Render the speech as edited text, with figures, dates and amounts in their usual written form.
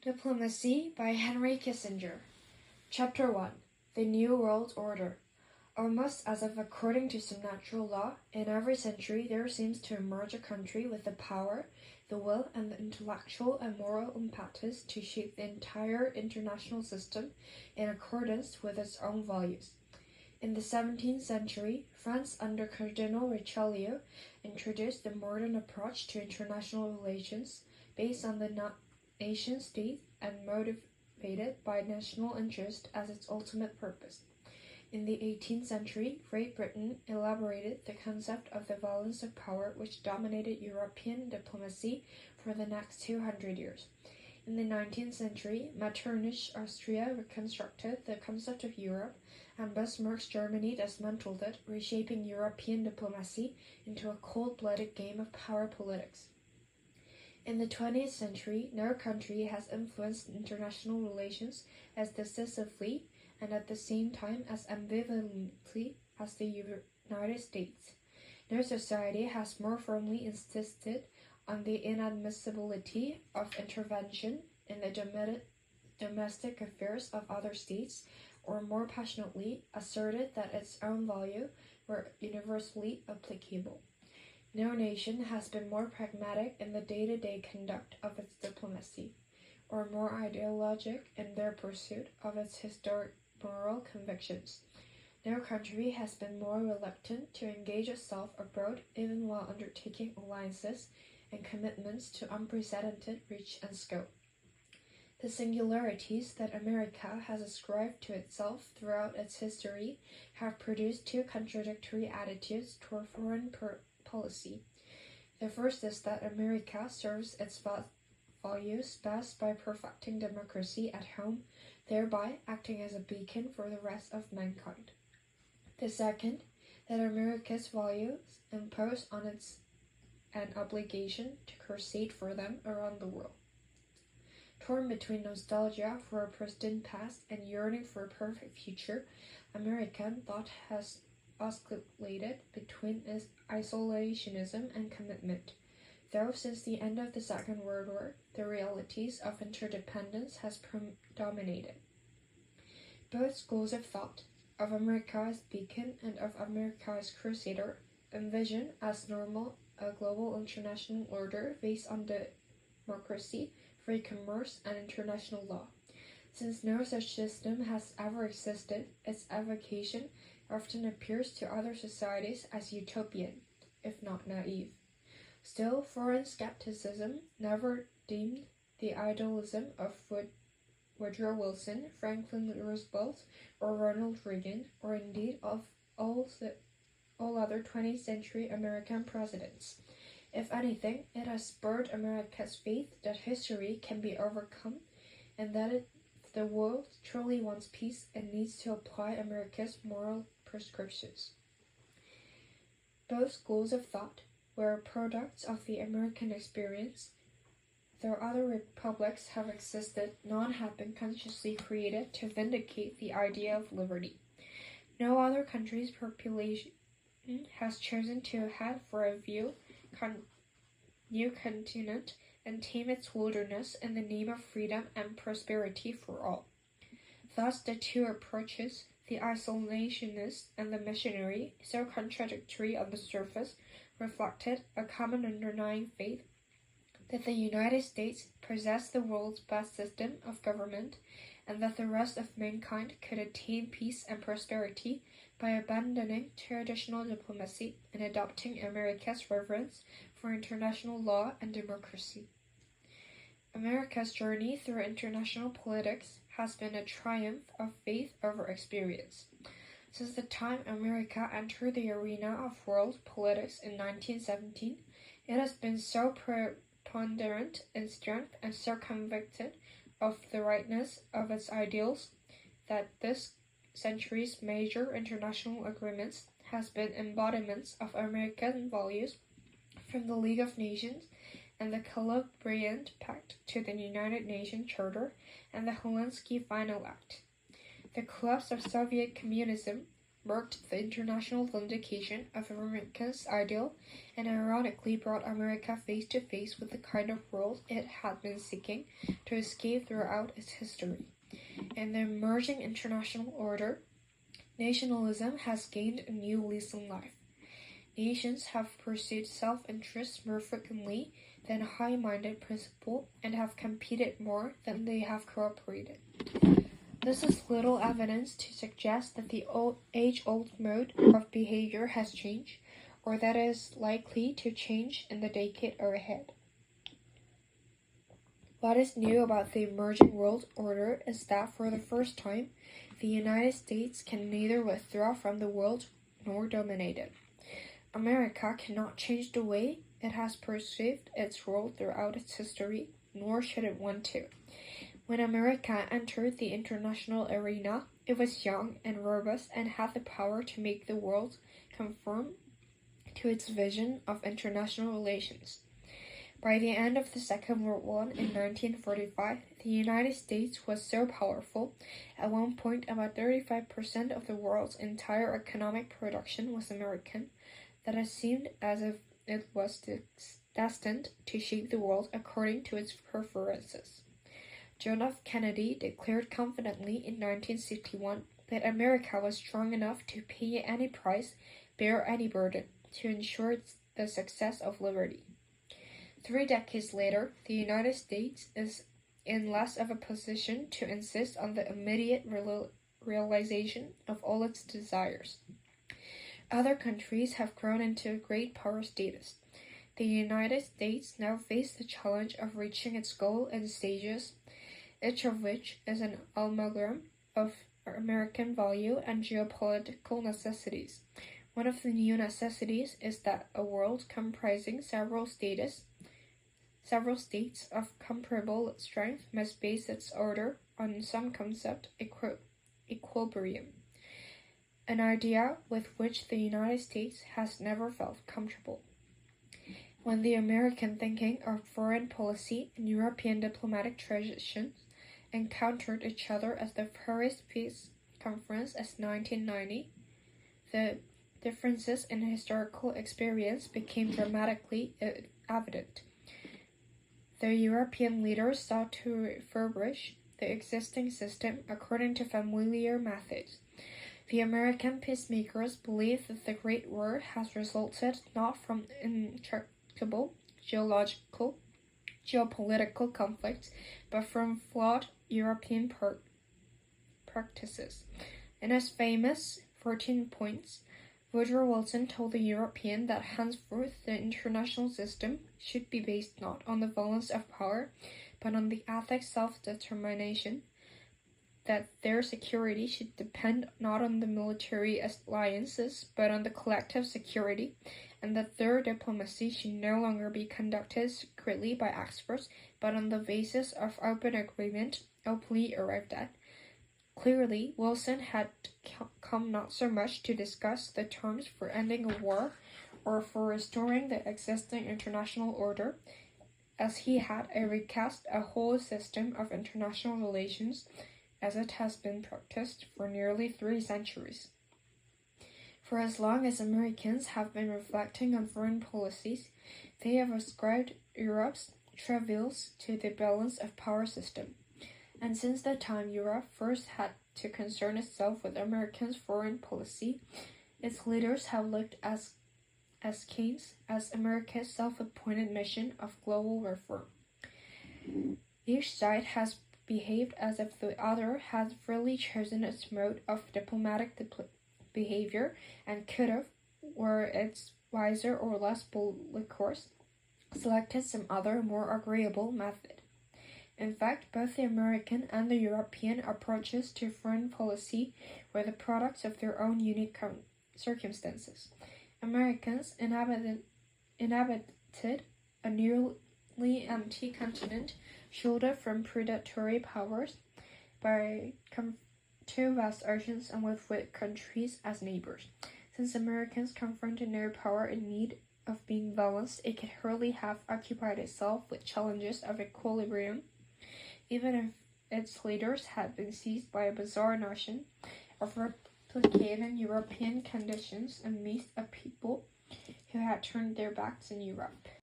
Diplomacy by Henry Kissinger. Chapter 1. The New World Order. Almost as if according to some natural law, in every century there seems to emerge a country with the power, the will, and the intellectual and moral impetus to shape the entire international system in accordance with its own values. In the 17th century, France under Cardinal Richelieu introduced the modern approach to international relations based on the nation-state and motivated by national interest as its ultimate purpose. In the 18th century, Great Britain elaborated the concept of the balance of power which dominated European diplomacy for the next 200 years. In the 19th century, Metternich, Austria reconstructed the concept of Europe, and Bismarck's Germany dismantled it, reshaping European diplomacy into a cold-blooded game of power politics. In the 20th century, no country has influenced international relations as decisively and at the same time as ambivalently as the United States. No society has more firmly insisted on the inadmissibility of intervention in the domestic affairs of other states, or more passionately asserted that its own values were universally applicable. No nation has been more pragmatic in the day-to-day conduct of its diplomacy, or more ideologic in their pursuit of its historic moral convictions. No country has been more reluctant to engage itself abroad even while undertaking alliances and commitments to unprecedented reach and scope. The singularities that America has ascribed to itself throughout its history have produced two contradictory attitudes toward foreign policy. The first is that America serves its values best by perfecting democracy at home, thereby acting as a beacon for the rest of mankind. The second, that America's values impose on it an obligation to crusade for them around the world. Torn between nostalgia for a pristine past and yearning for a perfect future, American thought has oscillated between isolationism and commitment, though since the end of the Second World War, the realities of interdependence has predominated. Both schools of thought, of America as beacon and of America as crusader, envision as normal a global international order based on democracy, free commerce, and international law. Since no such system has ever existed, its evocation often appears to other societies as utopian, if not naive. Still, foreign skepticism never deemed the idealism of Woodrow Wilson, Franklin Roosevelt, or Ronald Reagan, or indeed of all other 20th century American presidents. If anything, it has spurred America's faith that history can be overcome, and that if the world truly wants peace, it needs to apply America's moral prescriptions. Both schools of thought were products of the American experience, though other republics have existed, none have been consciously created to vindicate the idea of liberty. No other country's population has chosen to head for a new continent and tame its wilderness in the name of freedom and prosperity for all. Thus the two approaches, the isolationist and the missionary, so contradictory on the surface, reflected a common underlying faith that the United States possessed the world's best system of government, and that the rest of mankind could attain peace and prosperity by abandoning traditional diplomacy and adopting America's reverence for international law and democracy. America's journey through international politics has been a triumph of faith over experience. Since the time America entered the arena of world politics in 1917, it has been so preponderant in strength and so convicted of the rightness of its ideals that this century's major international agreements has been embodiments of American values, from the League of Nations and the Calabrian Pact to the United Nations Charter and the Helsinki Final Act. The clubs of Soviet communism, marked the international vindication of America's ideal and ironically brought America face to face with the kind of world it had been seeking to escape throughout its history. In the emerging international order, nationalism has gained a new lease on life. Nations have pursued self-interest more frequently than high-minded principle and have competed more than they have cooperated. This is little evidence to suggest that the age-old mode of behavior has changed, or that it is likely to change in the decade ahead. What is new about the emerging world order is that for the first time, the United States can neither withdraw from the world nor dominate it. America cannot change the way it has perceived its role throughout its history, nor should it want to. When America entered the international arena, it was young and robust and had the power to make the world conform to its vision of international relations. By the end of the Second World War in 1945, the United States was so powerful, at one point about 35% of the world's entire economic production was American, that it seemed as if it was destined to shape the world according to its preferences. John F. Kennedy declared confidently in 1961 that America was strong enough to pay any price, bear any burden, to ensure the success of liberty. 3 decades later, the United States is in less of a position to insist on the immediate realization of all its desires. Other countries have grown into great power status. The United States now faces the challenge of reaching its goal in stages, each of which is an amalgam of American value and geopolitical necessities. One of the new necessities is that a world comprising several states of comparable strength must base its order on some concept equilibrium, an idea with which the United States has never felt comfortable. When the American thinking of foreign policy and European diplomatic traditions encountered each other at the Paris Peace Conference as 1990, the differences in historical experience became dramatically evident. The European leaders sought to refurbish the existing system according to familiar methods. The American peacemakers believe that the Great War has resulted not from intractable geopolitical conflicts, but from flawed European practices. In his famous 14 points, Woodrow Wilson told the European that henceforth the international system should be based not on the balance of power, but on the ethic self-determination, that their security should depend not on the military alliances, but on the collective security, and that their diplomacy should no longer be conducted secretly by experts, but on the basis of open agreement openly arrived at. Clearly, Wilson had come not so much to discuss the terms for ending a war or for restoring the existing international order, as he had recast a whole system of international relations as it has been practiced for nearly 3 centuries. For as long as Americans have been reflecting on foreign policies, they have ascribed Europe's travails to the balance of power system. And since the time Europe first had to concern itself with America's foreign policy, its leaders have looked askance as America's self-appointed mission of global reform. Each side has behaved as if the other had freely chosen its mode of diplomatic behavior and could have, were its wiser or less bold course, selected some other more agreeable method. In fact, both the American and the European approaches to foreign policy were the products of their own unique circumstances. Americans inhabited a nearly empty continent, shielded from predatory powers by 2 vast oceans and with weak countries as neighbors. Since Americans confronted no power in need of being balanced, it could hardly have occupied itself with challenges of equilibrium, even if its leaders had been seized by a bizarre notion of replicating European conditions amidst a people who had turned their backs on Europe.